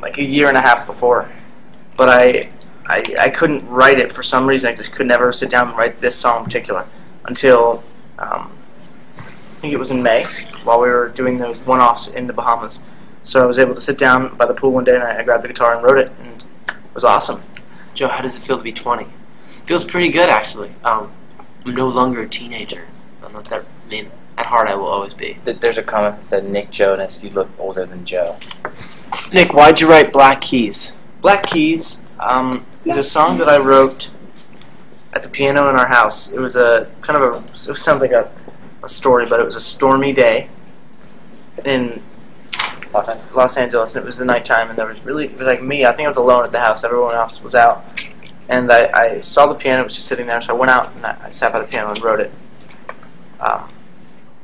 like a year and a half before, but I couldn't write it for some reason. I just could never sit down and write this song in particular until I think it was in May while we were doing those one-offs in the Bahamas. So I was able to sit down by the pool one day and I grabbed the guitar and wrote it, and it was awesome. Joe, how does it feel to be 20? Feels pretty good, actually. I'm no longer a teenager. I don't know what that means. At heart, I will always be. There's a comment that said, Nick Jonas, you look older than Joe. Nick, why'd you write Black Keys? Black Keys is a song that I wrote at the piano in our house. It was a kind of it sounds like a story, but it was a stormy day in Los Angeles, and it was the nighttime, and there was it was like me. I think I was alone at the house. Everyone else was out, and I saw the piano. It was just sitting there, so I went out and I sat by the piano and wrote it.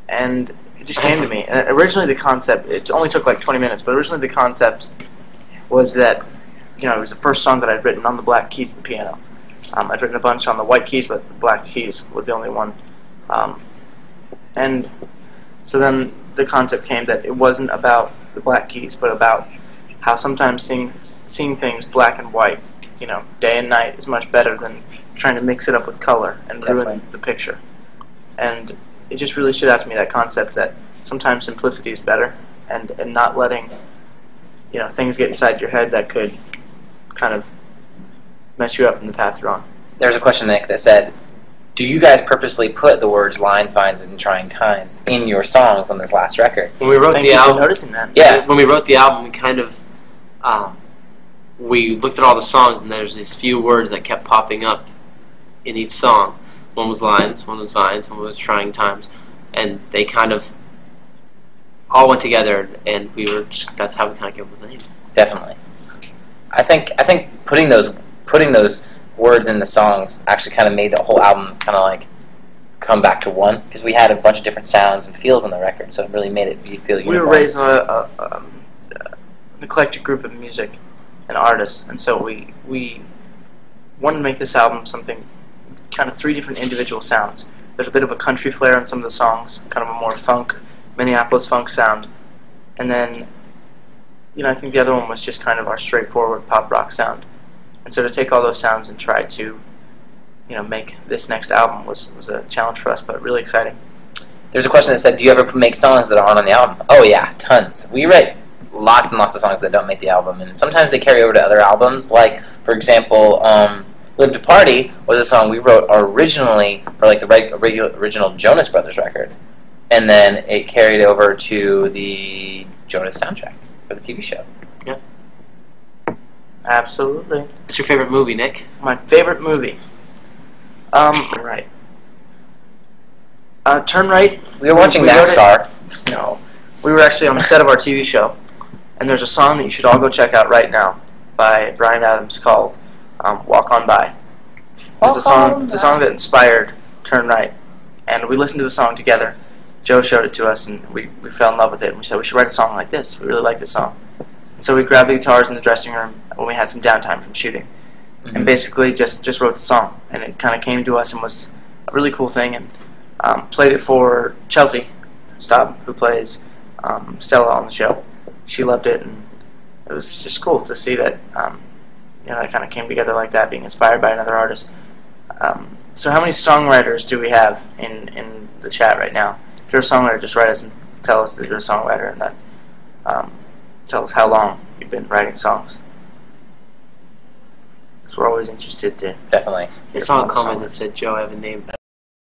And it just came to me. And originally the concept, it only took like 20 minutes, but originally the concept was that, you know, it was the first song that I'd written on the black keys of the piano. I'd written a bunch on the white keys, but the black keys was the only one. And so then the concept came that it wasn't about the black keys, but about how sometimes seeing things black and white, you know, day and night is much better than trying to mix it up with color and ruin the picture. And it just really stood out to me, that concept that sometimes simplicity is better, and not letting, you know, things get inside your head that could kind of mess you up in the path you're on. There's a question, Nick, that said, do you guys purposely put the words lines, vines, and trying times in your songs on this last record? When we wrote Thank the you album, for noticing that. Yeah. When we wrote the album, we kind of we looked at all the songs, and there's these few words that kept popping up in each song. One was lines, one was vines, one was trying times, and they kind of all went together, and that's how we kind of came up with the name. Definitely. I think putting those words in the songs actually kind of made the whole album kind of like come back to one, because we had a bunch of different sounds and feels on the record, so it really made it feel uniform. We were raised in an eclectic group of music and artists, and so we wanted to make this album something, kind of three different individual sounds. There's a bit of a country flair in some of the songs, kind of a more funk, Minneapolis funk sound, and then, you know, I think the other one was just kind of our straightforward pop rock sound. And so to take all those sounds and try to, you know, make this next album was a challenge for us, but really exciting. There's a question that said, do you ever make songs that aren't on the album? Oh yeah, tons. We write lots and lots of songs that don't make the album, and sometimes they carry over to other albums. Like, for example, Live to Party was a song we wrote originally for like the original Jonas Brothers record, and then it carried over to the Jonas soundtrack for the TV show. Yeah. Absolutely. What's your favorite movie, Nick? My favorite movie? Right. Turn Right. We were watching NASCAR. No. We were actually on the set of our TV show, and there's a song that you should all go check out right now by Bryan Adams called Walk On By. It's a song that inspired Turn Right, and we listened to the song together. Joe showed it to us, and we fell in love with it, and we said we should write a song like this. We really like this song. And so we grabbed the guitars in the dressing room when we had some downtime from shooting, and basically just wrote the song, and it kind of came to us and was a really cool thing, and played it for Chelsea Staub, who plays Stella on the show. She loved it, and it was just cool to see that you know, that kind of came together like that, being inspired by another artist. So how many songwriters do we have in the chat right now? If you're a songwriter, just write us and tell us that you're a songwriter, and then tell us how long you've been writing songs. Because we're always interested to Definitely. I saw a comment that said, Joe, I have a name.